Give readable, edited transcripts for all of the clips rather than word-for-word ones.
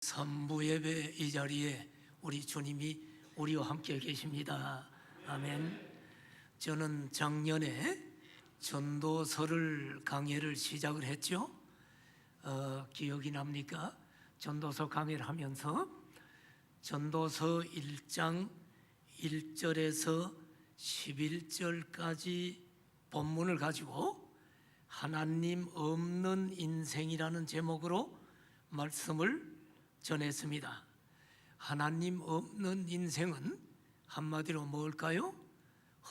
선부 예배 이 자리에 우리 주님이 우리와 함께 계십니다. 아멘. 저는 작년에 전도서를 강해를 시작을 했죠. 기억이 납니까? 전도서 강해를 하면서 전도서 1장 1절에서 11절까지 본문을 가지고 하나님 없는 인생이라는 제목으로 말씀을 전했습니다. 하나님 없는 인생은 한마디로 뭘까요?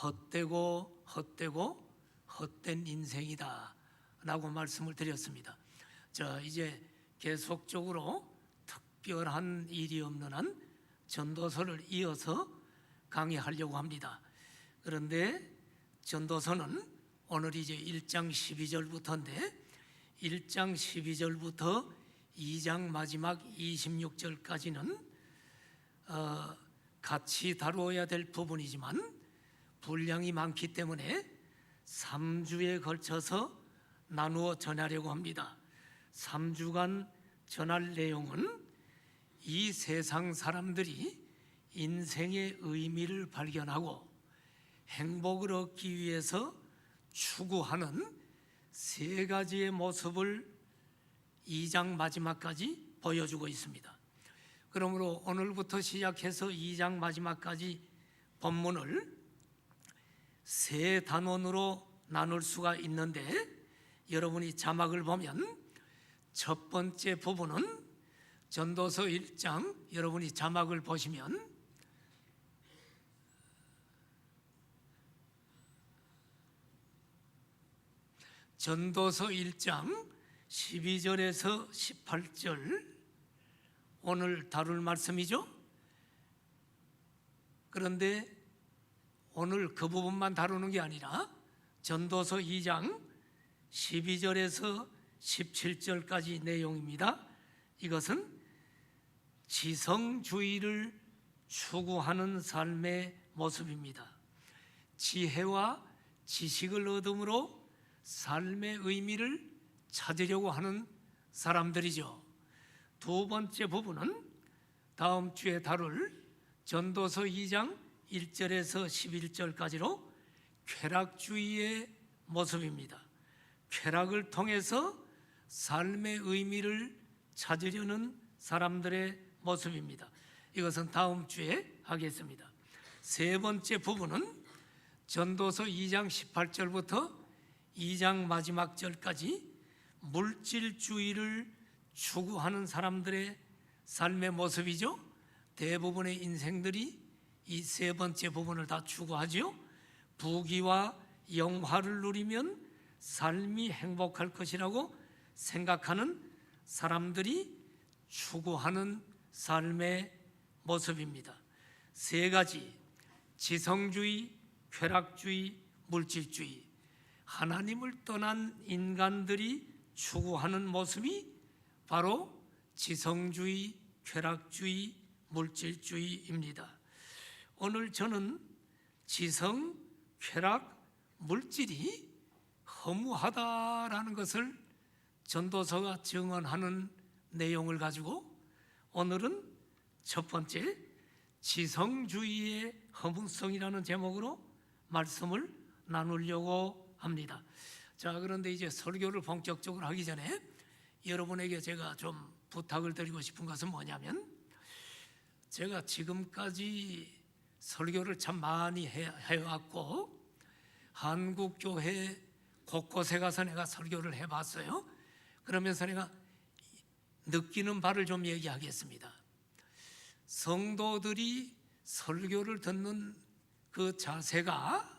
헛되고 헛된 인생이다 라고 말씀을 드렸습니다. 자, 이제 계속적으로 특별한 일이 없는 한 전도서를 이어서 강의하려고 합니다. 그런데 전도서는 오늘 이제 1장 12절부터인데 1장 12절부터 2장 마지막 26절까지는 같이 다루어야 될 부분이지만 분량이 많기 때문에 3주에 걸쳐서 나누어 전하려고 합니다. 3주간 전할 내용은 이 세상 사람들이 인생의 의미를 발견하고 행복을 얻기 위해서 추구하는 세 가지의 모습을 2장 마지막까지 보여주고 있습니다. 그러므로 오늘부터 시작해서 2장 마지막까지 본문을 세 단원으로 나눌 수가 있는데 여러분이 자막을 보면 첫 번째 부분은 전도서 1장, 여러분이 자막을 보시면 전도서 1장 12절에서 18절 오늘 다룰 말씀이죠. 그런데 오늘 그 부분만 다루는 게 아니라 전도서 2장 12절에서 17절까지 내용입니다. 이것은 지성주의를 추구하는 삶의 모습입니다. 지혜와 지식을 얻음으로 삶의 의미를 찾으려고 하는 사람들이죠. 두 번째 부분은 다음 주에 다룰 전도서 2장 1절에서 11절까지로 쾌락주의의 모습입니다. 쾌락을 통해서 삶의 의미를 찾으려는 사람들의 모습입니다. 이것은 다음 주에 하겠습니다. 세 번째 부분은 전도서 2장 18절부터 2장 마지막 절까지 물질주의를 추구하는 사람들의 삶의 모습이죠. 대부분의 인생들이 이 세 번째 부분을 다 추구하죠. 부귀와 영화를 누리면 삶이 행복할 것이라고 생각하는 사람들이 추구하는 삶의 모습입니다. 세 가지, 지성주의, 쾌락주의, 물질주의, 하나님을 떠난 인간들이 추구하는 모습이 바로 지성주의, 쾌락주의, 물질주의입니다. 오늘 저는 지성, 쾌락, 물질이 허무하다라는 것을 전도서가 증언하는 내용을 가지고 오늘은 첫 번째 지성주의의 허무성이라는 제목으로 말씀을 나누려고 합니다. 자, 그런데 이제 설교를 본격적으로 하기 전에 여러분에게 제가 좀 부탁을 드리고 싶은 것은 뭐냐면 제가 지금까지 설교를 참 많이 해왔고 한국교회 곳곳에 가서 내가 설교를 해봤어요. 그러면서 내가 느끼는 바를 좀 얘기하겠습니다. 성도들이 설교를 듣는 그 자세가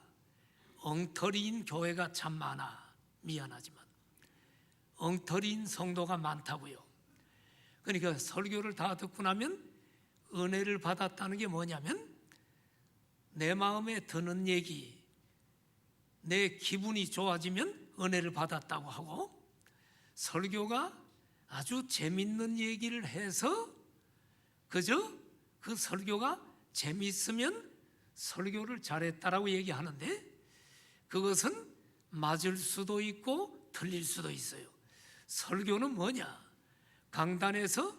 엉터리인 교회가 참 많아. 미안하지만 엉터리인 성도가 많다고요. 그러니까 설교를 다 듣고 나면 은혜를 받았다는 게 뭐냐면 내 마음에 드는 얘기, 내 기분이 좋아지면 은혜를 받았다고 하고, 설교가 아주 재밌는 얘기를 해서 그저 그 설교가 재밌으면 설교를 잘했다라고 얘기하는데 그것은 맞을 수도 있고 틀릴 수도 있어요. 설교는 뭐냐? 강단에서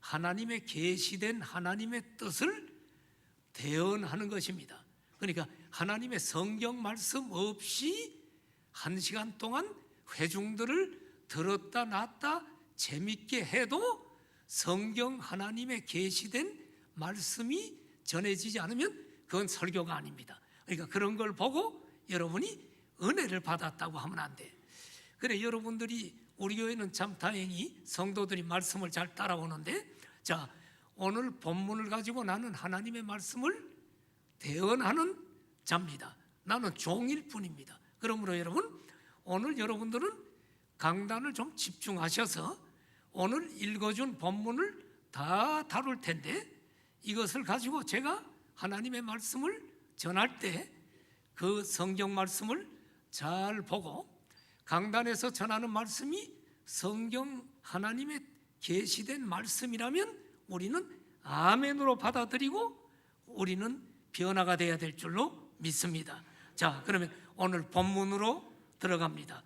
하나님의 계시된 하나님의 뜻을 대언하는 것입니다. 그러니까 하나님의 성경 말씀 없이 1시간 동안 회중들을 들었다 놨다 재밌게 해도 성경 하나님의 계시된 말씀이 전해지지 않으면 그건 설교가 아닙니다. 그러니까 그런 걸 보고 여러분이 은혜를 받았다고 하면 안 돼. 그래, 여러분들이 우리 교회는 참 다행히 성도들이 말씀을 잘 따라오는데, 자, 오늘 본문을 가지고 나는 하나님의 말씀을 대언하는 자입니다. 나는 종일 뿐입니다. 그러므로 여러분, 오늘 여러분들은 강단을 좀 집중하셔서 오늘 읽어준 본문을 다 다룰 텐데, 이것을 가지고 제가 하나님의 말씀을 전할 때 그 성경 말씀을 잘 보고, 강단에서 전하는 말씀이 성경 하나님의 계시된 말씀이라면 우리는 아멘으로 받아들이고 우리는 변화가 되어야 될 줄로 믿습니다. 자, 그러면 오늘 본문으로 들어갑니다.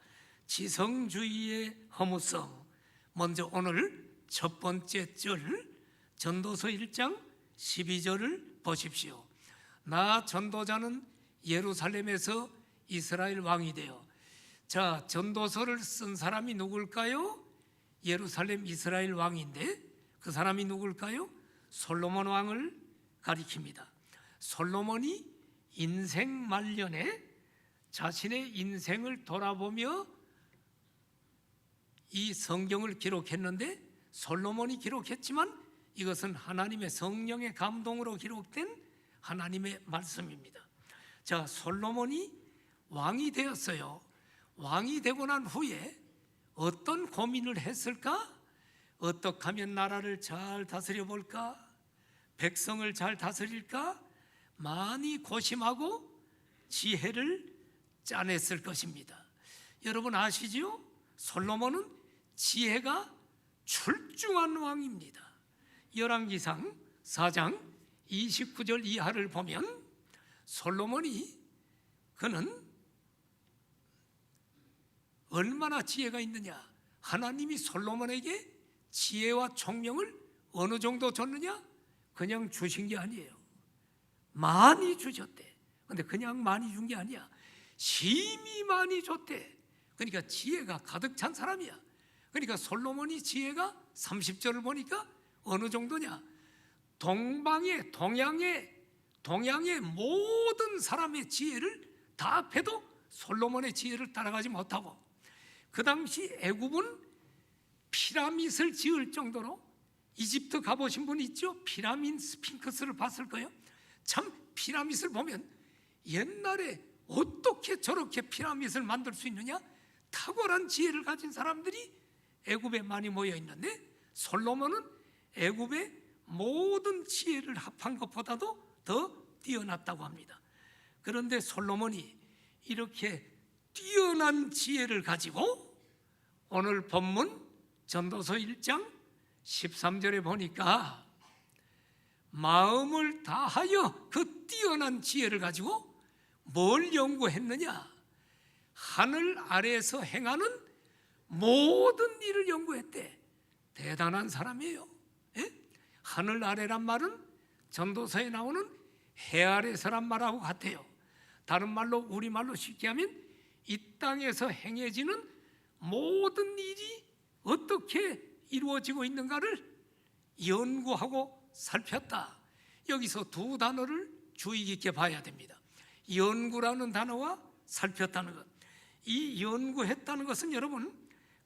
지성주의의 허무성. 먼저 오늘 첫 번째 절, 전도서 1장 12절을 보십시오. 나 전도자는 예루살렘에서 이스라엘 왕이 되어. 자, 전도서를 쓴 사람이 누굴까요? 예루살렘 이스라엘 왕인데 그 사람이 누굴까요? 솔로몬 왕을 가리킵니다. 솔로몬이 인생 말년에 자신의 인생을 돌아보며 이 성경을 기록했는데, 솔로몬이 기록했지만 이것은 하나님의 성령의 감동으로 기록된 하나님의 말씀입니다. 자, 솔로몬이 왕이 되었어요. 왕이 되고 난 후에 어떤 고민을 했을까? 어떻게 하면 나라를 잘 다스려 볼까? 백성을 잘 다스릴까? 많이 고심하고 지혜를 짜냈을 것입니다. 여러분 아시죠? 솔로몬은 지혜가 출중한 왕입니다. 열왕기상 4장 29절 이하를 보면 솔로몬이 그는 얼마나 지혜가 있느냐? 하나님이 솔로몬에게 지혜와 총명을 어느 정도 줬느냐? 그냥 주신 게 아니에요. 많이 주셨대. 근데 그냥 많이 준 게 아니야. 심히 많이 줬대. 그러니까 지혜가 가득 찬 사람이야. 그러니까 솔로몬이 지혜가 30절을 보니까 어느 정도냐? 동방의 동양의 모든 사람의 지혜를 다 합해도 솔로몬의 지혜를 따라가지 못하고, 그 당시 애굽은 피라밋을 지을 정도로, 이집트 가보신 분 있죠? 피라밋 스핑크스를 봤을 거예요. 참 피라밋을 보면 옛날에 어떻게 저렇게 피라밋을 만들 수 있느냐? 탁월한 지혜를 가진 사람들이 애굽에 많이 모여 있는데, 솔로몬은 애굽의 모든 지혜를 합한 것보다도 더 뛰어났다고 합니다. 그런데 솔로몬이 이렇게 뛰어난 지혜를 가지고 오늘 본문 전도서 1장 13절에 보니까 마음을 다하여 그 뛰어난 지혜를 가지고 뭘 연구했느냐? 하늘 아래에서 행하는 모든 일을 연구했대. 대단한 사람이에요. 예? 하늘 아래란 말은 전도서에 나오는 해 아래서란 말하고 같아요. 다른 말로, 우리말로 쉽게 하면 이 땅에서 행해지는 모든 일이 어떻게 이루어지고 있는가를 연구하고 살폈다. 여기서 두 단어를 주의 깊게 봐야 됩니다. 연구라는 단어와 살폈다는 것. 이 연구했다는 것은 여러분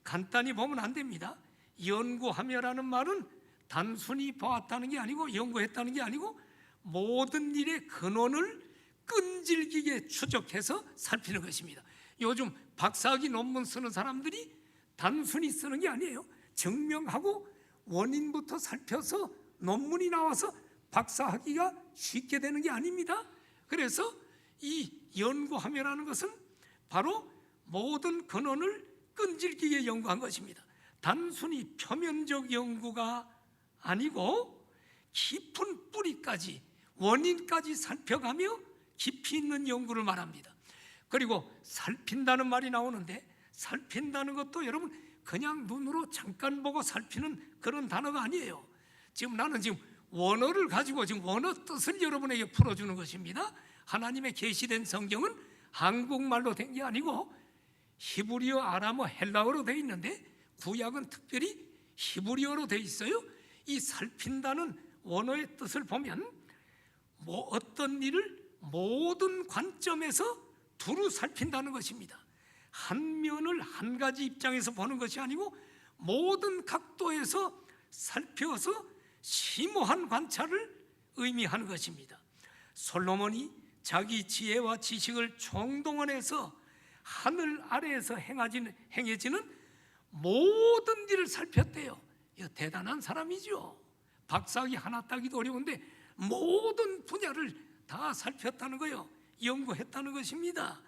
간단히 보면 안 됩니다. 연구하며라는 말은 단순히 보았다는 게 아니고, 연구했다는 게 아니고, 모든 일의 근원을 끈질기게 추적해서 살피는 것입니다. 요즘 박사학위 논문 쓰는 사람들이 단순히 쓰는 게 아니에요. 증명하고 원인부터 살펴서 논문이 나와서 박사학위가 쉽게 되는 게 아닙니다. 그래서 이 연구하며라는 것은 바로 모든 근원을 끈질기게 연구한 것입니다. 단순히 표면적 연구가 아니고 깊은 뿌리까지, 원인까지 살펴가며 깊이 있는 연구를 말합니다. 그리고 살핀다는 말이 나오는데, 살핀다는 것도 여러분 그냥 눈으로 잠깐 보고 살피는 그런 단어가 아니에요. 지금 나는 지금 원어를 가지고 지금 원어 뜻을 여러분에게 풀어주는 것입니다. 하나님의 계시된 성경은 한국말로 된 게 아니고 히브리어, 아람어, 헬라어로 되어 있는데 구약은 특별히 히브리어로 되어 있어요. 이 살핀다는 원어의 뜻을 보면 어떤 일을 모든 관점에서 두루 살핀다는 것입니다. 한 면을 한 가지 입장에서 보는 것이 아니고 모든 각도에서 살펴서 심오한 관찰을 의미하는 것입니다. 솔로몬이 자기 지혜와 지식을 총동원해서 하늘 아래에서 행해지는 모든 일을 살폈대요. 이거 대단한 사람이죠. 박사학위 하나 따기도 어려운데 모든 분야를 다 살폈다는 거예요. 연구했다는 것입니다.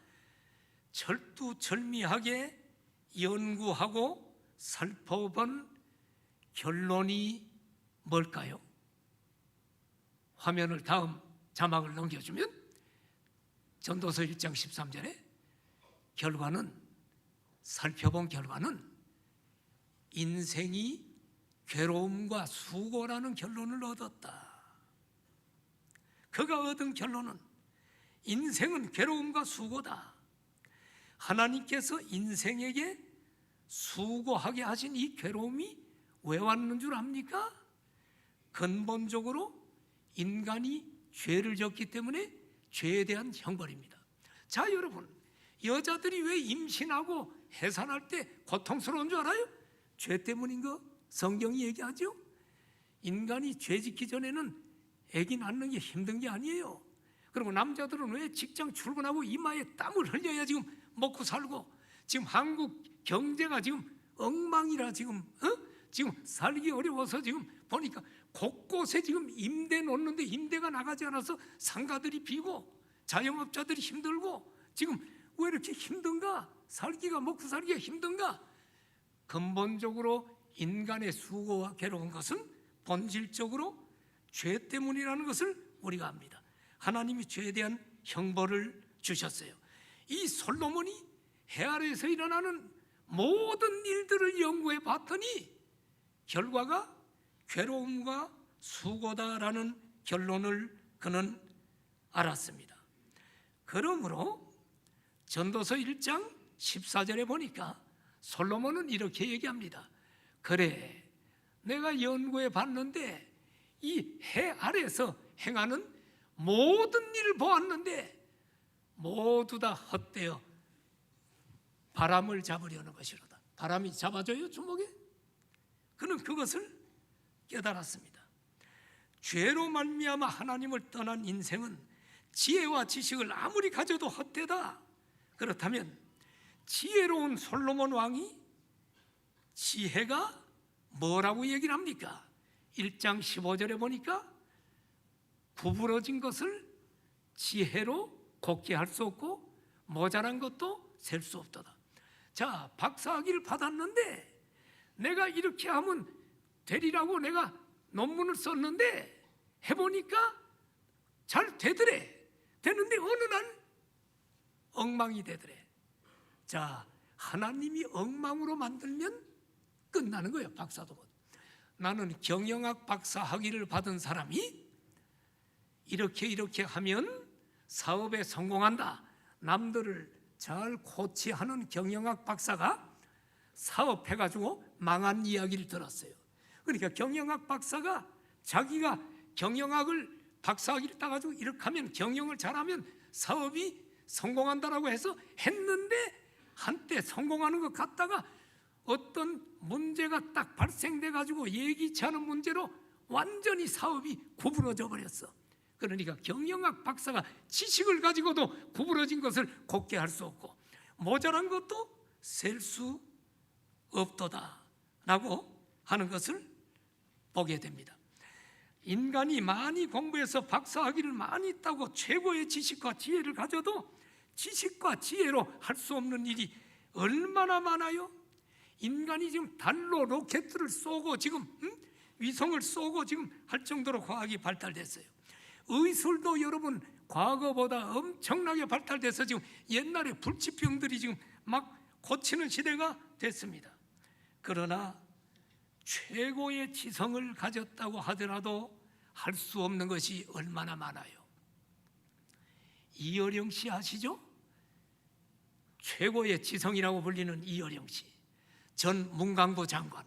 절두절미하게 연구하고 살펴본 결론이 뭘까요? 화면을 다음 자막을 넘겨주면 전도서 1장 13절에 살펴본 결과는 인생이 괴로움과 수고라는 결론을 얻었다. 그가 얻은 결론은 인생은 괴로움과 수고다. 하나님께서 인생에게 수고하게 하신 이 괴로움이 왜 왔는 줄 압니까? 근본적으로 인간이 죄를 졌기 때문에 죄에 대한 형벌입니다. 자, 여러분, 여자들이 왜 임신하고 해산할 때 고통스러운 줄 알아요? 죄 때문인 거 성경이 얘기하죠. 인간이 죄 짓기 전에는 아기 낳는 게 힘든 게 아니에요. 그리고 남자들은 왜 직장 출근하고 이마에 땀을 흘려야 지금 먹고 살고, 지금 한국 경제가 지금 엉망이라 지금 살기 어려워서 지금 보니까 곳곳에 지금 임대 놓는데 임대가 나가지 않아서 상가들이 비고 자영업자들이 힘들고, 지금 왜 이렇게 힘든가? 먹고 살기가 힘든가? 근본적으로 인간의 수고와 괴로운 것은 본질적으로 죄 때문이라는 것을 우리가 압니다. 하나님이 죄에 대한 형벌을 주셨어요. 이 솔로몬이 해 아래에서 일어나는 모든 일들을 연구해 봤더니 결과가 괴로움과 수고다라는 결론을 그는 알았습니다. 그러므로 전도서 1장 14절에 보니까 솔로몬은 이렇게 얘기합니다. 그래, 내가 연구해 봤는데 이 해 아래에서 행하는 모든 일을 보았는데 모두 다 헛되어 바람을 잡으려는 것이로다. 바람이 잡아줘요, 주먹에? 그는 그것을 깨달았습니다. 죄로 말미암아 하나님을 떠난 인생은 지혜와 지식을 아무리 가져도 헛되다. 그렇다면 지혜로운 솔로몬 왕이 지혜가 뭐라고 얘기를 합니까? 1장 15절에 보니까 구부러진 것을 지혜로 곱게 할 수 없고 모자란 것도 셀 수 없도다. 자, 박사학위를 받았는데 내가 이렇게 하면 되리라고 내가 논문을 썼는데 해보니까 잘 되는데 어느 날 엉망이 되더래. 자, 하나님이 엉망으로 만들면 끝나는 거예요. 박사도 못. 나는 경영학 박사 학위를 받은 사람이 이렇게 하면 사업에 성공한다. 남들을 잘 코치하는 경영학 박사가 사업해가지고 망한 이야기를 들었어요. 그러니까 경영학 박사가 자기가 경영학을 박사학위를 따가지고 이렇게 하면, 경영을 잘하면 사업이 성공한다라고 해서 했는데 한때 성공하는 것 같다가 어떤 문제가 딱 발생돼 가지고 예기치 않은 문제로 완전히 사업이 구부러져 버렸어. 그러니까 경영학 박사가 지식을 가지고도 구부러진 것을 곱게 할 수 없고 모자란 것도 셀 수 없도다라고 하는 것을 보게 됩니다. 인간이 많이 공부해서 박사학위를 많이 따고 최고의 지식과 지혜를 가져도 지식과 지혜로 할 수 없는 일이 얼마나 많아요? 인간이 지금 달로 로켓을 쏘고 지금 위성을 쏘고 지금 할 정도로 과학이 발달됐어요. 의술도 여러분 과거보다 엄청나게 발달돼서 지금 옛날에 불치병들이 지금 막 고치는 시대가 됐습니다. 그러나 최고의 지성을 가졌다고 하더라도 할 수 없는 것이 얼마나 많아요. 이어령 씨 아시죠? 최고의 지성이라고 불리는 이어령 씨, 전 문광부 장관.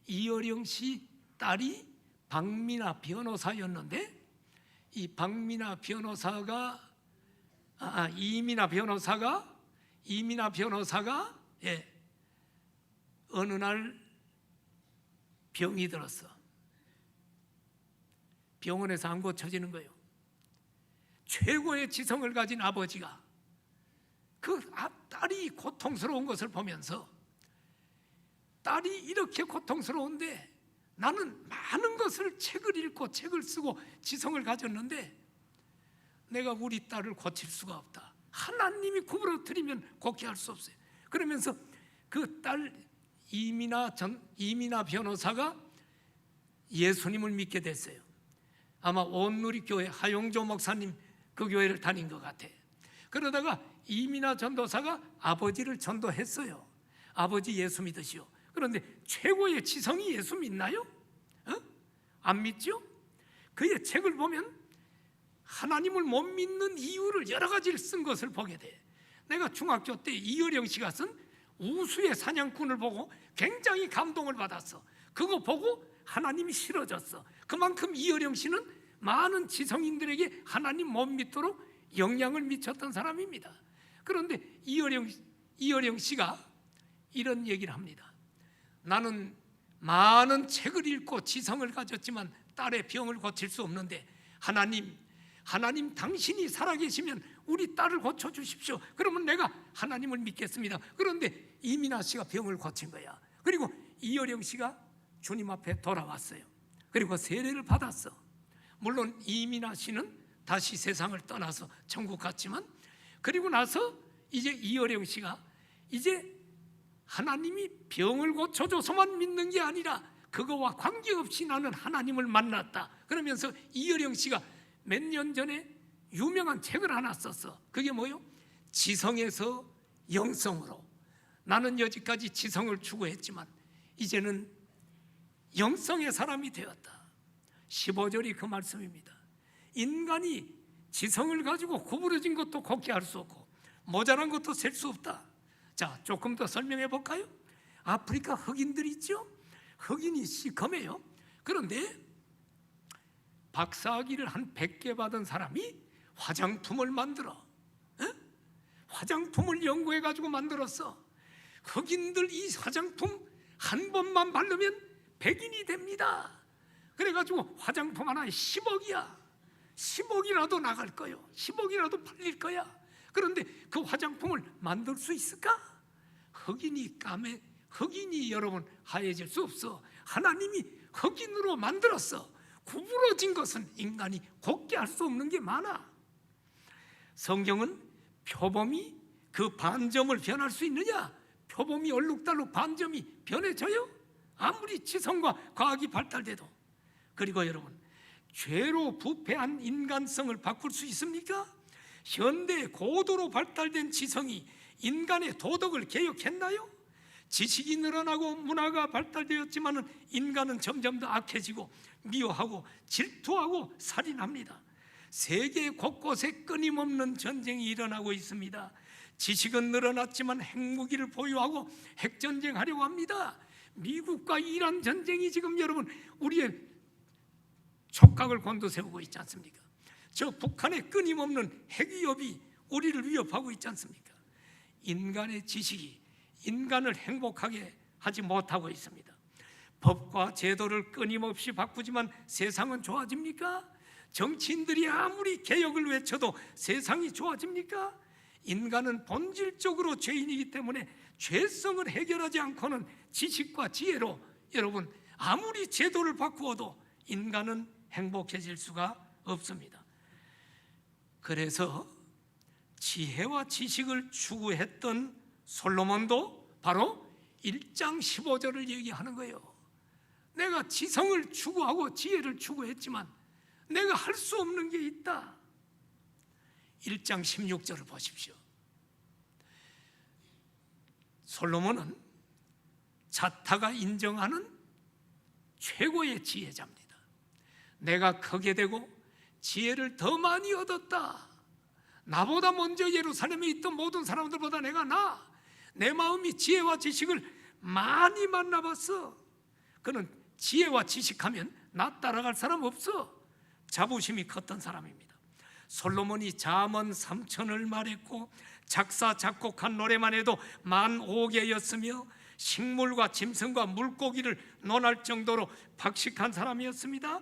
이어령 씨 딸이 박미나 변호사였는데, 이 박미나 변호사가 이미나 변호사가 어느 날 병이 들었어. 병원에서 안 고쳐지는 거예요. 최고의 지성을 가진 아버지가 그 딸이 고통스러운 것을 보면서, 딸이 이렇게 고통스러운데 나는 많은 것을 책을 읽고 책을 쓰고 지성을 가졌는데 내가 우리 딸을 고칠 수가 없다. 하나님이 구부러뜨리면 곱게 할 수 없어요. 그러면서 그 딸 이미나 변호사가 예수님을 믿게 됐어요. 아마 온누리교회 하용조 목사님 그 교회를 다닌 것 같아. 그러다가 이미나 전도사가 아버지를 전도했어요. 아버지 예수 믿으시오. 그런데 최고의 지성이 예수 믿나요? 안 믿죠? 그의 책을 보면 하나님을 못 믿는 이유를 여러 가지를 쓴 것을 보게 돼. 내가 중학교 때 이어령 씨가 쓴 우수의 사냥꾼을 보고 굉장히 감동을 받았어. 그거 보고 하나님이 싫어졌어. 그만큼 이어령 씨는 많은 지성인들에게 하나님 못 믿도록 영향을 미쳤던 사람입니다. 그런데 이어령 씨가 이런 얘기를 합니다. 나는 많은 책을 읽고 지성을 가졌지만 딸의 병을 고칠 수 없는데 하나님 당신이 살아계시면 우리 딸을 고쳐주십시오. 그러면 내가 하나님을 믿겠습니다. 그런데 이민아 씨가 병을 고친 거야. 그리고 이어령 씨가 주님 앞에 돌아왔어요. 그리고 세례를 받았어. 물론 이민아 씨는 다시 세상을 떠나서 천국 갔지만, 그리고 나서 이제 이어령 씨가 이제 하나님이 병을 고쳐줘서만 믿는 게 아니라 그거와 관계없이 나는 하나님을 만났다. 그러면서 이어령 씨가 몇 년 전에 유명한 책을 하나 썼어. 그게 뭐요? 지성에서 영성으로. 나는 여지까지 지성을 추구했지만 이제는 영성의 사람이 되었다. 15절이 그 말씀입니다. 인간이 지성을 가지고 구부러진 것도 곱게 할 수 없고 모자란 것도 셀 수 없다. 자, 조금 더 설명해 볼까요? 아프리카 흑인들 있죠? 흑인이 시커매요. 그런데 박사학위를 한 100개 받은 사람이 화장품을 만들어. 화장품을 연구해 가지고 만들었어. 흑인들 이 화장품 한 번만 바르면 백인이 됩니다. 그래가지고 화장품 하나에 10억이야. 10억이라도 나갈 거요. 10억이라도 팔릴 거야. 그런데 그 화장품을 만들 수 있을까? 흑인이 여러분 하얘질 수 없어. 하나님이 흑인으로 만들었어. 구부러진 것은 인간이 곱게 할 수 없는 게 많아. 성경은 표범이 그 반점을 변할 수 있느냐? 표범이 얼룩달룩 반점이 변해져요? 아무리 지성과 과학이 발달돼도. 그리고 여러분, 죄로 부패한 인간성을 바꿀 수 있습니까? 현대 고도로 발달된 지성이 인간의 도덕을 개혁했나요? 지식이 늘어나고 문화가 발달되었지만 인간은 점점 더 악해지고 미워하고 질투하고 살인합니다. 세계 곳곳에 끊임없는 전쟁이 일어나고 있습니다. 지식은 늘어났지만 핵무기를 보유하고 핵전쟁하려고 합니다. 미국과 이란 전쟁이 지금 여러분 우리의 촉각을 곤두세우고 있지 않습니까? 저 북한의 끊임없는 핵위협이 우리를 위협하고 있지 않습니까? 인간의 지식이 인간을 행복하게 하지 못하고 있습니다. 법과 제도를 끊임없이 바꾸지만 세상은 좋아집니까? 정치인들이 아무리 개혁을 외쳐도 세상이 좋아집니까? 인간은 본질적으로 죄인이기 때문에 죄성을 해결하지 않고는 지식과 지혜로 여러분 아무리 제도를 바꾸어도 인간은 행복해질 수가 없습니다. 그래서 지혜와 지식을 추구했던 솔로몬도 바로 1장 15절을 얘기하는 거예요. 내가 지성을 추구하고 지혜를 추구했지만 내가 할 수 없는 게 있다. 1장 16절을 보십시오. 솔로몬은 자타가 인정하는 최고의 지혜자입니다. 내가 크게 되고 지혜를 더 많이 얻었다. 나보다 먼저 예루살렘에 있던 모든 사람들보다 내가 내 마음이 지혜와 지식을 많이 만나봤어. 그는 지혜와 지식하면 나 따라갈 사람 없어. 자부심이 컸던 사람입니다. 솔로몬이 잠언 3천을 말했고 작사 작곡한 노래만 해도 15,000개였으며 식물과 짐승과 물고기를 논할 정도로 박식한 사람이었습니다.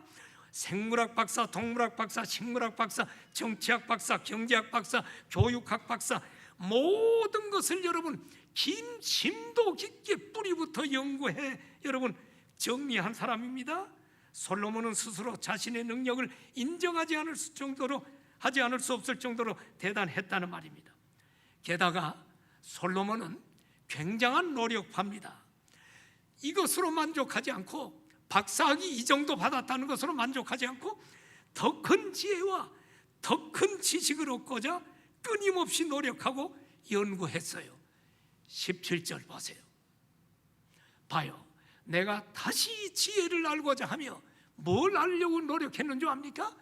생물학 박사, 동물학 박사, 식물학 박사, 정치학 박사, 경제학 박사, 교육학 박사, 모든 것을 여러분 긴 심도 깊게 뿌리부터 연구해 여러분 정리한 사람입니다. 솔로몬은 스스로 자신의 능력을 인정하지 않을 수 없을 정도로 대단했다는 말입니다. 게다가 솔로몬은 굉장한 노력파입니다. 이것으로 만족하지 않고 박사학위 이 정도 받았다는 것으로 만족하지 않고 더 큰 지혜와 더 큰 지식을 얻고자 끊임없이 노력하고 연구했어요. 17절 보세요. 봐요. 내가 다시 지혜를 알고자 하며 뭘 알려고 노력했는 줄 압니까?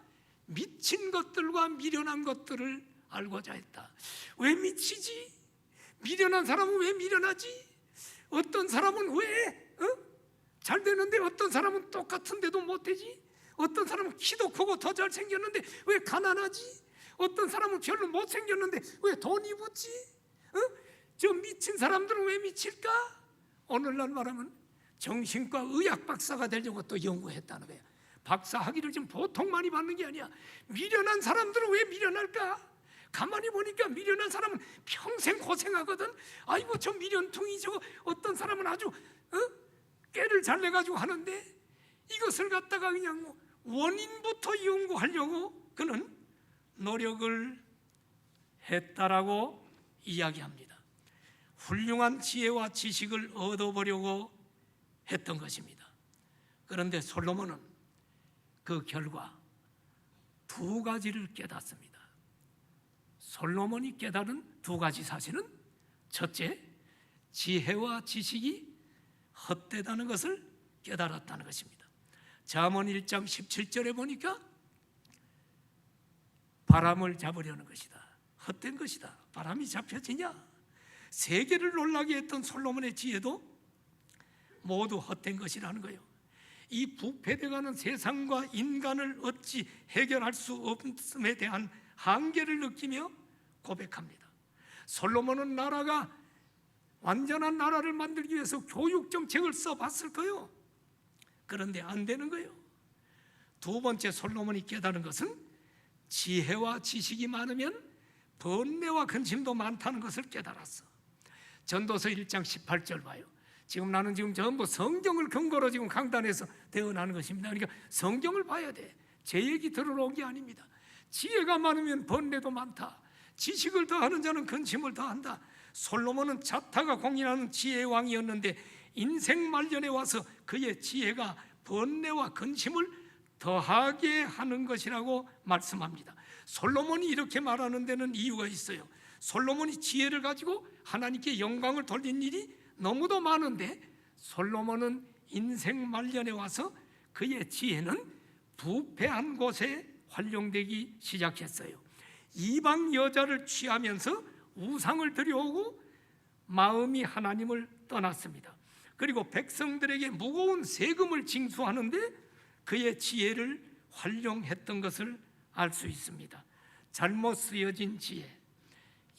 미친 것들과 미련한 것들을 알고자 했다. 왜 미치지? 미련한 사람은 왜 미련하지? 어떤 사람은 왜 잘 되는데 어떤 사람은 똑같은데도 못되지? 어떤 사람은 키도 크고 더 잘생겼는데 왜 가난하지? 어떤 사람은 별로 못생겼는데 왜 돈이 붙지? 저 미친 사람들은 왜 미칠까? 오늘날 말하면 정신과 의학 박사가 되려고 또 연구했다는 거야. 박사 학위를 지금 보통 많이 받는 게 아니야. 미련한 사람들은 왜 미련할까? 가만히 보니까 미련한 사람은 평생 고생하거든. 아이고 저 미련퉁이 저거 어떤 사람은 아주 깨를 잘 내가지고 하는데 이것을 갖다가 그냥 원인부터 연구하려고 그는 노력을 했다라고 이야기합니다. 훌륭한 지혜와 지식을 얻어보려고 했던 것입니다. 그런데 솔로몬은 그 결과 두 가지를 깨닫습니다. 솔로몬이 깨달은 두 가지 사실은 첫째, 지혜와 지식이 헛되다는 것을 깨달았다는 것입니다. 잠언 1장 17절에 보니까 바람을 잡으려는 것이다. 헛된 것이다. 바람이 잡혀지냐? 세계를 놀라게 했던 솔로몬의 지혜도 모두 헛된 것이라는 거예요. 이 부패돼가는 세상과 인간을 어찌 해결할 수 없음에 대한 한계를 느끼며 고백합니다. 솔로몬은 나라가 완전한 나라를 만들기 위해서 교육 정책을 써봤을 거예요. 그런데 안 되는 거예요. 두 번째 솔로몬이 깨달은 것은 지혜와 지식이 많으면 번뇌와 근심도 많다는 것을 깨달았어. 전도서 1장 18절 봐요. 지금 나는 전부 성경을 근거로 지금 강단에서 대언하는 것입니다. 그러니까 성경을 봐야 돼. 제 얘기 들으러 온 게 아닙니다. 지혜가 많으면 번뇌도 많다. 지식을 더하는 자는 근심을 더한다. 솔로몬은 자타가 공인하는 지혜의 왕이었는데 인생 말년에 와서 그의 지혜가 번뇌와 근심을 더하게 하는 것이라고 말씀합니다. 솔로몬이 이렇게 말하는 데는 이유가 있어요. 솔로몬이 지혜를 가지고 하나님께 영광을 돌린 일이 너무도 많은데 솔로몬은 인생 말년에 와서 그의 지혜는 부패한 곳에 활용되기 시작했어요. 이방 여자를 취하면서 우상을 들여오고 마음이 하나님을 떠났습니다. 그리고 백성들에게 무거운 세금을 징수하는데 그의 지혜를 활용했던 것을 알 수 있습니다. 잘못 쓰여진 지혜.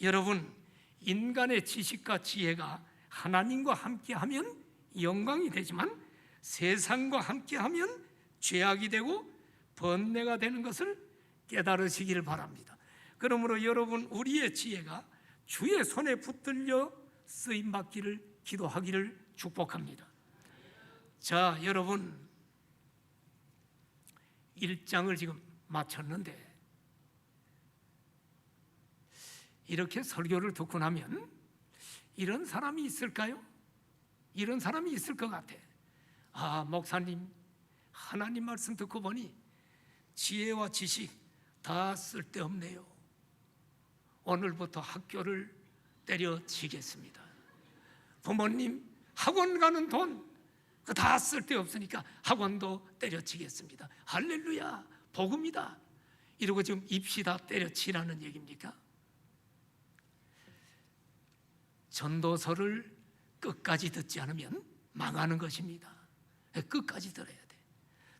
여러분, 인간의 지식과 지혜가 하나님과 함께하면 영광이 되지만 세상과 함께하면 죄악이 되고 번뇌가 되는 것을 깨달으시기를 바랍니다. 그러므로 여러분, 우리의 지혜가 주의 손에 붙들려 쓰임받기를 기도하기를 축복합니다. 자, 여러분, 1장을 지금 마쳤는데 이렇게 설교를 듣고 나면 이런 사람이 있을까요? 이런 사람이 있을 것 같아. 아, 목사님, 하나님 말씀 듣고 보니 지혜와 지식 다 쓸데없네요. 오늘부터 학교를 때려치겠습니다. 부모님, 학원 가는 돈 다 쓸데없으니까 학원도 때려치겠습니다. 할렐루야, 복음이다. 이러고 지금 입시 다 때려치라는 얘기입니까? 전도서를 끝까지 듣지 않으면 망하는 것입니다. 끝까지 들어야 돼.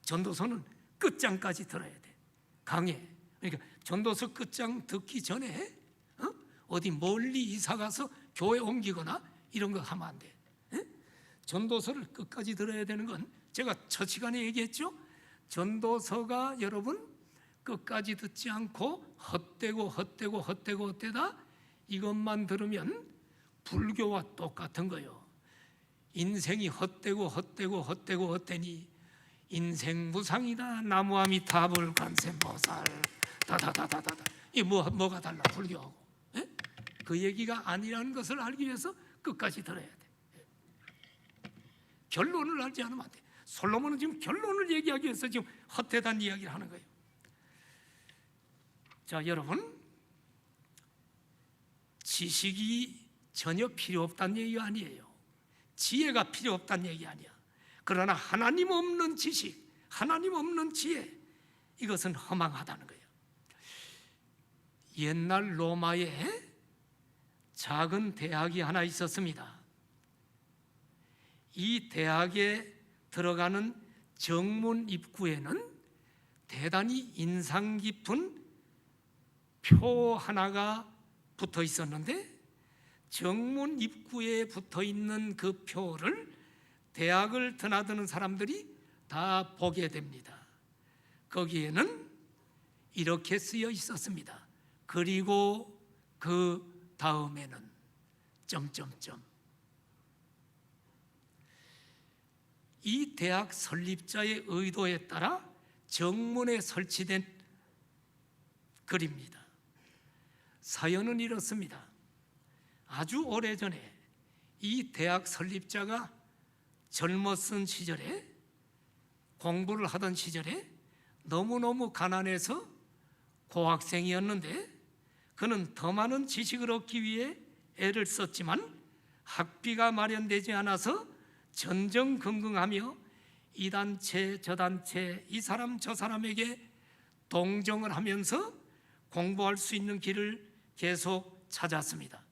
전도서는 끝장까지 들어야 돼. 강해. 그러니까 전도서 끝장 듣기 전에 어디 멀리 이사 가서 교회 옮기거나 이런 거 하면 안 돼. 전도서를 끝까지 들어야 되는 건 제가 첫 시간에 얘기했죠. 전도서가 여러분 끝까지 듣지 않고 헛되다 이것만 들으면 불교와 똑같은 거예요. 인생이 헛되니 인생 무상이다. 나무아미타불 관세음보살 다다다다다다. 이 뭐가 달라 불교하고? 그 얘기가 아니라는 것을 알기 위해서 끝까지 들어야 돼. 결론을 알지 않으면 안 돼. 솔로몬은 지금 결론을 얘기하기 위해서 지금 헛되다는 이야기를 하는 거예요. 자, 여러분, 지식이 전혀 필요 없다는 얘기가 아니에요. 지혜가 필요 없다는 얘기 아니야. 그러나 하나님 없는 지식, 하나님 없는 지혜, 이것은 허망하다는 거예요. 옛날 로마에 작은 대학이 하나 있었습니다. 이 대학에 들어가는 정문 입구에는 대단히 인상 깊은 표 하나가 붙어 있었는데, 정문 입구에 붙어 있는 그 표를 대학을 드나드는 사람들이 다 보게 됩니다. 거기에는 이렇게 쓰여 있었습니다. 그리고 그 다음에는 점점점. 이 대학 설립자의 의도에 따라 정문에 설치된 글입니다. 사연은 이렇습니다. 아주 오래전에 이 대학 설립자가 젊었은 시절에, 공부를 하던 시절에 너무너무 가난해서 고학생이었는데, 그는 더 많은 지식을 얻기 위해 애를 썼지만 학비가 마련되지 않아서 전전긍긍하며 이 단체 저 단체, 이 사람 저 사람에게 동정을 하면서 공부할 수 있는 길을 계속 찾았습니다.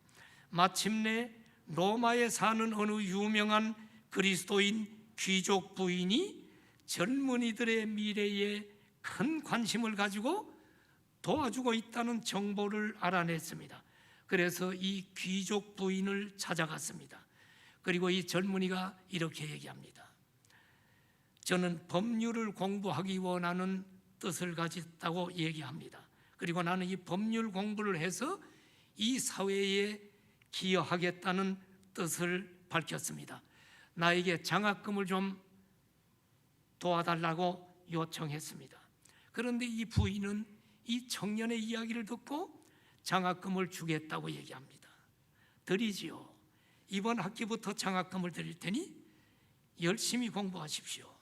마침내 로마에 사는 어느 유명한 그리스도인 귀족 부인이 젊은이들의 미래에 큰 관심을 가지고 도와주고 있다는 정보를 알아냈습니다. 그래서 이 귀족 부인을 찾아갔습니다. 그리고 이 젊은이가 이렇게 얘기합니다. 저는 법률을 공부하기 원하는 뜻을 가졌다고 얘기합니다. 그리고 나는 이 법률 공부를 해서 이 사회에 기여하겠다는 뜻을 밝혔습니다. 나에게 장학금을 좀 도와달라고 요청했습니다. 그런데 이 부인은 이 청년의 이야기를 듣고 장학금을 주겠다고 얘기합니다. 드리지요. 이번 학기부터 장학금을 드릴 테니 열심히 공부하십시오.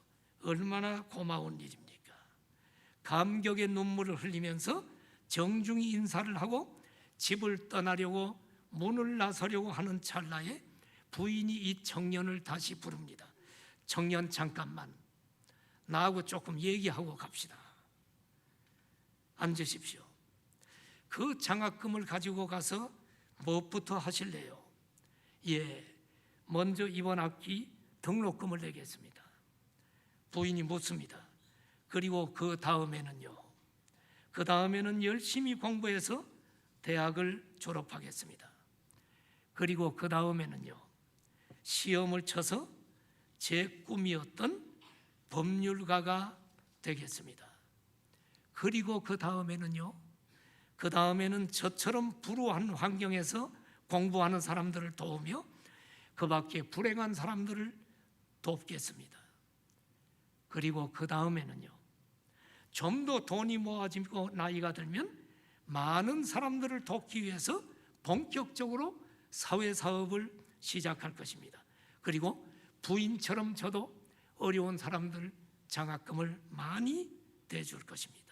얼마나 고마운 일입니까? 감격의 눈물을 흘리면서 정중히 인사를 하고 집을 떠나려고 문을 나서려고 하는 찰나에 부인이 이 청년을 다시 부릅니다. 청년, 잠깐만 나하고 조금 얘기하고 갑시다. 앉으십시오. 그 장학금을 가지고 가서 무엇부터 하실래요? 예, 먼저 이번 학기 등록금을 내겠습니다. 부인이 묻습니다. 그리고 그 다음에는요? 그 다음에는 열심히 공부해서 대학을 졸업하겠습니다. 그리고 그 다음에는요? 시험을 쳐서 제 꿈이었던 법률가가 되겠습니다. 그리고 그 다음에는요? 그 다음에는 저처럼 불우한 환경에서 공부하는 사람들을 도우며 그 밖에 불행한 사람들을 돕겠습니다. 그리고 그 다음에는요, 좀 더 돈이 모아지고 나이가 들면 많은 사람들을 돕기 위해서 본격적으로 사회사업을 시작할 것입니다. 그리고 부인처럼 저도 어려운 사람들 장학금을 많이 대줄 것입니다.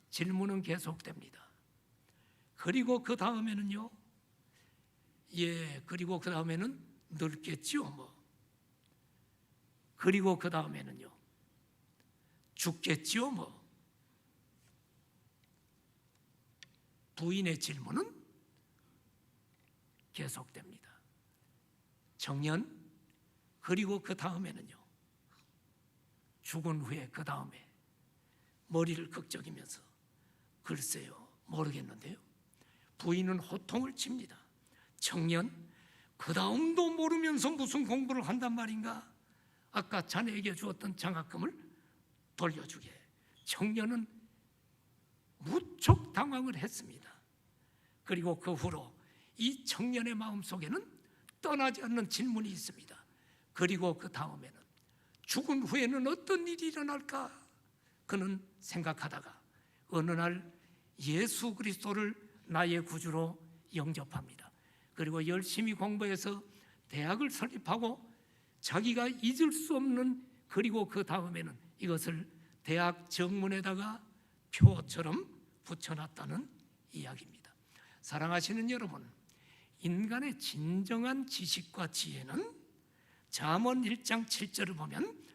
질문은 계속됩니다. 그리고 그 다음에는요? 예, 그리고 그 다음에는 늙겠죠 뭐. 그리고 그 다음에는요, 죽겠지요 뭐. 부인의 질문은 계속됩니다. 정년, 그리고 그 다음에는요, 죽은 후에 그 다음에 머리를 극적이면서 글쎄요 모르겠는데요, 부인은 호통을 칩니다. 청년, 그 다음도 모르면서 무슨 공부를 한단 말인가? 아까 자네에게 주었던 장학금을 돌려주게. 청년은 무척 당황을 했습니다. 그리고 그 후로 이 청년의 마음속에는 떠나지 않는 질문이 있습니다. 그리고 그 다음에는 죽은 후에는 어떤 일이 일어날까? 그는 생각하다가 어느 날 예수 그리스도를 나의 구주로 영접합니다. 그리고 열심히 공부해서 대학을 설립하고 자기가 잊을 수 없는, 그리고 그 다음에는 이것을 대학 정문에다가 표처럼 붙여놨다는 이야기입니다. 사랑하시는 여러분, 인간의 진정한 지식과 지혜는 잠언 1장 7절을 보면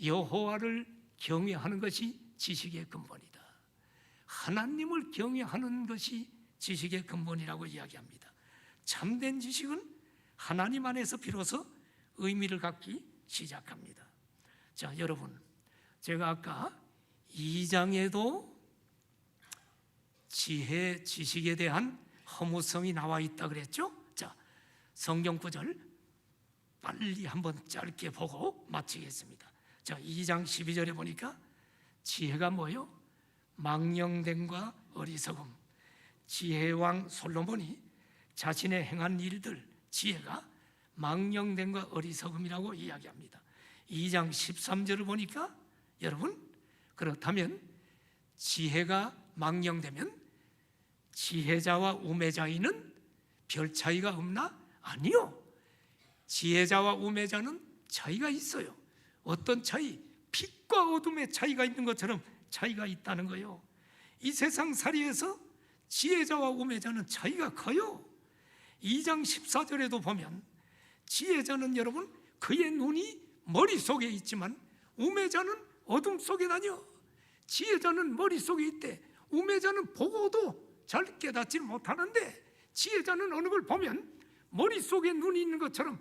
여호와를 경외하는 것이 지식의 근본이다. 하나님을 경외하는 것이 지식의 근본이라고 이야기합니다. 참된 지식은 하나님 안에서 비로소 의미를 갖기 시작합니다. 자, 여러분, 제가 아까 2장에도 지혜, 지식에 대한 허무성이 나와 있다 그랬죠? 자, 성경 구절 빨리 한번 짧게 보고 마치겠습니다. 자, 2장 12절에 보니까 지혜가 뭐요? 망령됨과 어리석음. 지혜왕 솔로몬이 자신의 행한 일들, 지혜가 망령됨과 어리석음이라고 이야기합니다. 2장 13절을 보니까 여러분, 그렇다면 지혜가 망령되면 지혜자와 우매자에는 별 차이가 없나? 아니요. 지혜자와 우매자는 차이가 있어요. 어떤 차이? 빛과 어둠의 차이가 있는 것처럼 차이가 있다는 거예요. 이 세상 살이에서 지혜자와 우매자는 차이가 커요. 2장 14절에도 보면 지혜자는 여러분 그의 눈이 머릿속에 있지만 우매자는 어둠 속에 다녀. 지혜자는 머릿속에 있대. 우매자는 보고도 잘 깨닫지 못하는데 지혜자는 어느 걸 보면 머릿속에 눈이 있는 것처럼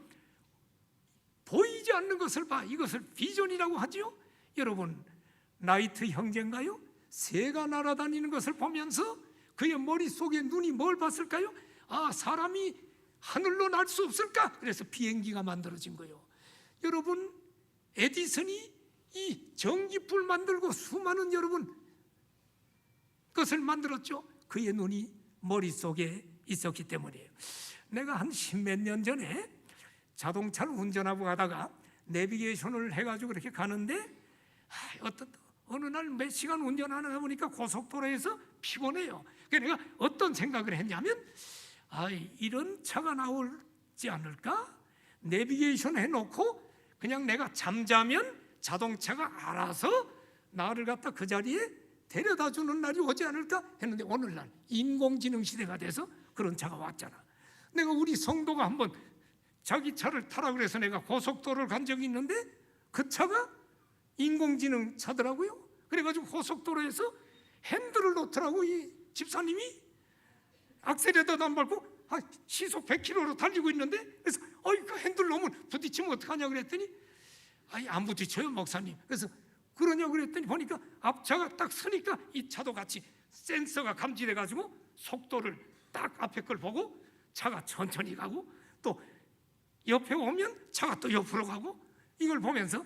보이지 않는 것을 봐. 이것을 비전이라고 하지요. 여러분, 나이트 형제인가요? 새가 날아다니는 것을 보면서 그의 머릿속에 눈이 뭘 봤을까요? 아, 사람이 하늘로 날 수 없을까? 그래서 비행기가 만들어진 거예요. 여러분, 에디슨이 이 전기불 만들고 수많은 여러분 것을 만들었죠. 그의 눈이 머릿속에 있었기 때문이에요. 내가 한 10몇 년 전에 자동차를 운전하고 가다가 내비게이션을 해가지고 이렇게 가는데 어느 날 몇 시간 운전하다 보니까 고속도로에서 피곤해요. 그래서 내가 어떤 생각을 했냐면 이런 차가 나오지 않을까? 내비게이션 해놓고 그냥 내가 잠자면 자동차가 알아서 나를 갖다 그 자리에 데려다 주는 날이 오지 않을까 했는데 오늘날 인공지능 시대가 돼서 그런 차가 왔잖아. 내가 우리 성도가 한번 자기 차를 타라 그래서 내가 고속도로를 간 적이 있는데 그 차가 인공지능 차더라고요. 그래가지고 고속도로에서 핸들을 놓더라고. 이 집사님이 악셀레터도 안 밟고 시속 100km로 달리고 있는데 그래서 그 핸들 놓으면 부딪히면 어떡하냐 그랬더니 안 부딪혀요 목사님. 그래서 그러냐고 그랬더니 보니까 앞차가 딱 서니까 이 차도 같이 센서가 감지돼가지고 속도를 딱 앞에 걸 보고 차가 천천히 가고 또 옆에 오면 차가 또 옆으로 가고 이걸 보면서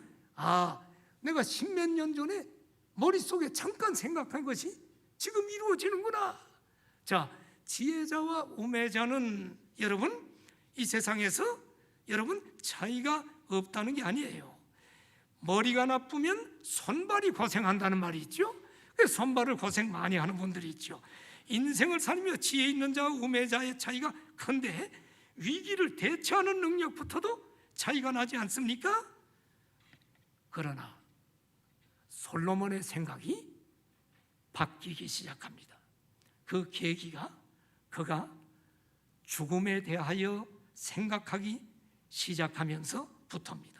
내가 10몇 년 전에 머릿속에 잠깐 생각한 것이 지금 이루어지는구나. 자, 지혜자와 우매자는 여러분 이 세상에서 여러분 차이가 없다는 게 아니에요. 머리가 나쁘면 손발이 고생한다는 말이 있죠. 손발을 고생 많이 하는 분들이 있죠. 인생을 살며 지혜 있는 자와 우매자의 차이가 큰데 위기를 대처하는 능력부터도 차이가 나지 않습니까? 그러나 솔로몬의 생각이 바뀌기 시작합니다. 그 계기가 그가 죽음에 대하여 생각하기 시작하면서부터입니다.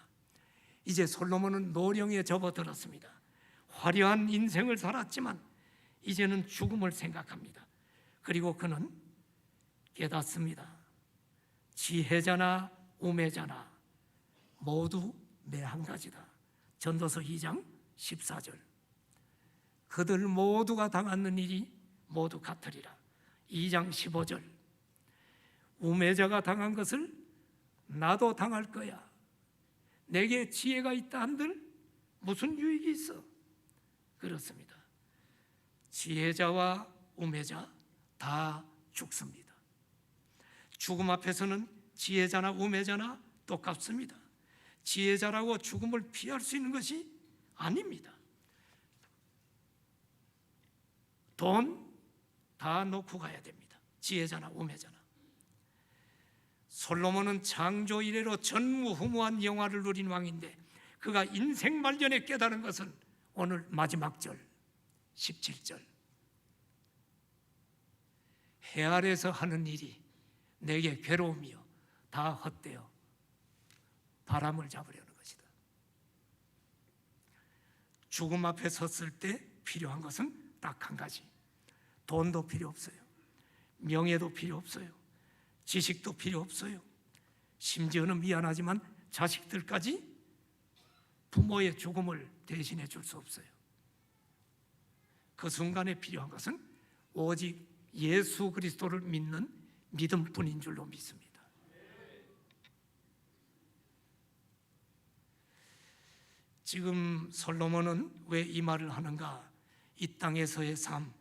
이제 솔로몬은 노령에 접어들었습니다. 화려한 인생을 살았지만 이제는 죽음을 생각합니다. 그리고 그는 깨닫습니다. 지혜자나 우매자나 모두 내 한 가지다. 전도서 2장 14절. 그들 모두가 당하는 일이 모두 같으리라. 2장 15절. 우매자가 당한 것을 나도 당할 거야. 내게 지혜가 있다 한들 무슨 유익이 있어? 그렇습니다. 지혜자와 우매자 다 죽습니다. 죽음 앞에서는 지혜자나 우매자나 똑같습니다. 지혜자라고 죽음을 피할 수 있는 것이 아닙니다. 돈 다 놓고 가야 됩니다. 지혜자나 우매자나. 솔로몬은 창조 이래로 전무후무한 영화를 누린 왕인데 그가 인생 말년에 깨달은 것은 오늘 마지막 절 17절. 해 아래서 하는 일이 내게 괴로움이요 다 헛되어 바람을 잡으려는 것이다. 죽음 앞에 섰을 때 필요한 것은 딱 한 가지. 돈도 필요 없어요. 명예도 필요 없어요. 지식도 필요 없어요. 심지어는 미안하지만 자식들까지 부모의 죽음을 대신해 줄 수 없어요. 그 순간에 필요한 것은 오직 예수 그리스도를 믿는 믿음뿐인 줄로 믿습니다. 지금 솔로몬은 왜 이 말을 하는가? 이 땅에서의 삶,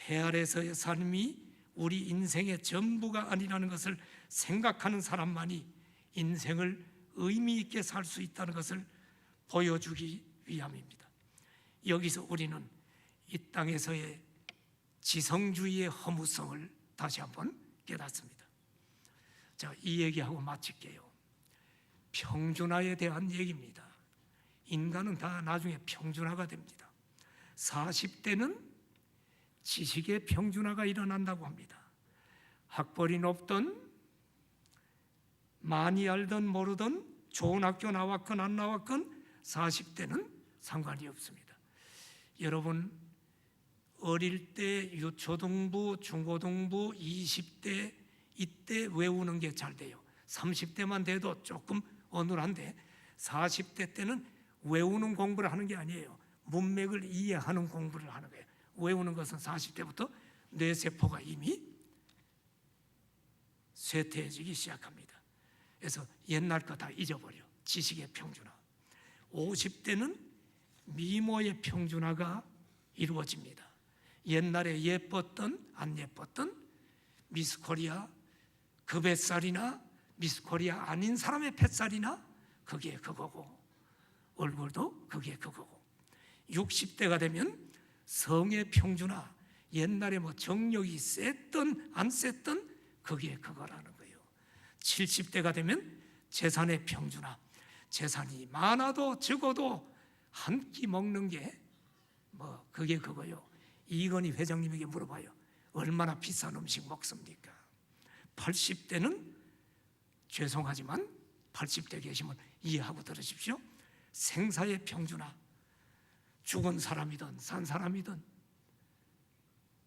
해 아래서의 삶이 우리 인생의 전부가 아니라는 것을 생각하는 사람만이 인생을 의미 있게 살 수 있다는 것을 보여주기 위함입니다. 여기서 우리는 이 땅에서의 지성주의의 허무성을 다시 한번 깨닫습니다. 자, 이 얘기하고 마칠게요. 평준화에 대한 얘기입니다. 인간은 다 나중에 평준화가 됩니다. 40대는 지식의 평준화가 일어난다고 합니다. 학벌이 높든 많이 알든 모르든 좋은 학교 나왔건 안 나왔건 40대는 상관이 없습니다. 여러분 어릴 때 유초등부, 중고등부, 20대 이때 외우는 게 잘 돼요. 30대만 돼도 조금 어눌한데 40대 때는 외우는 공부를 하는 게 아니에요. 문맥을 이해하는 공부를 하는 거예요. 외우는 것은 40대부터 뇌세포가 이미 쇠퇴해지기 시작합니다. 그래서 옛날 거 다 잊어버려. 지식의 평준화. 50대는 미모의 평준화가 이루어집니다. 옛날에 예뻤던 안 예뻤던 미스 코리아 그 뱃살이나 미스 코리아 아닌 사람의 뱃살이나 그게 그거고 얼굴도 그게 그거고 60대가 되면 성의 평준화 옛날에 뭐 정력이 셌던 안 셌던 그게 그거라는 거예요. 70대가 되면 재산의 평준화 재산이 많아도 적어도 한 끼 먹는 게 뭐 그게 그거요. 이건희 회장님에게 물어봐요. 얼마나 비싼 음식 먹습니까? 80대는 죄송하지만 80대 계시면 이해하고 들으십시오. 생사의 평준화 죽은 사람이든 산 사람이든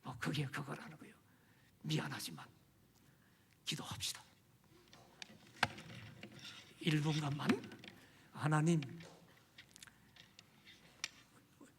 뭐 그게 그거라는 거예요. 미안하지만 기도합시다. 1분간만 하나님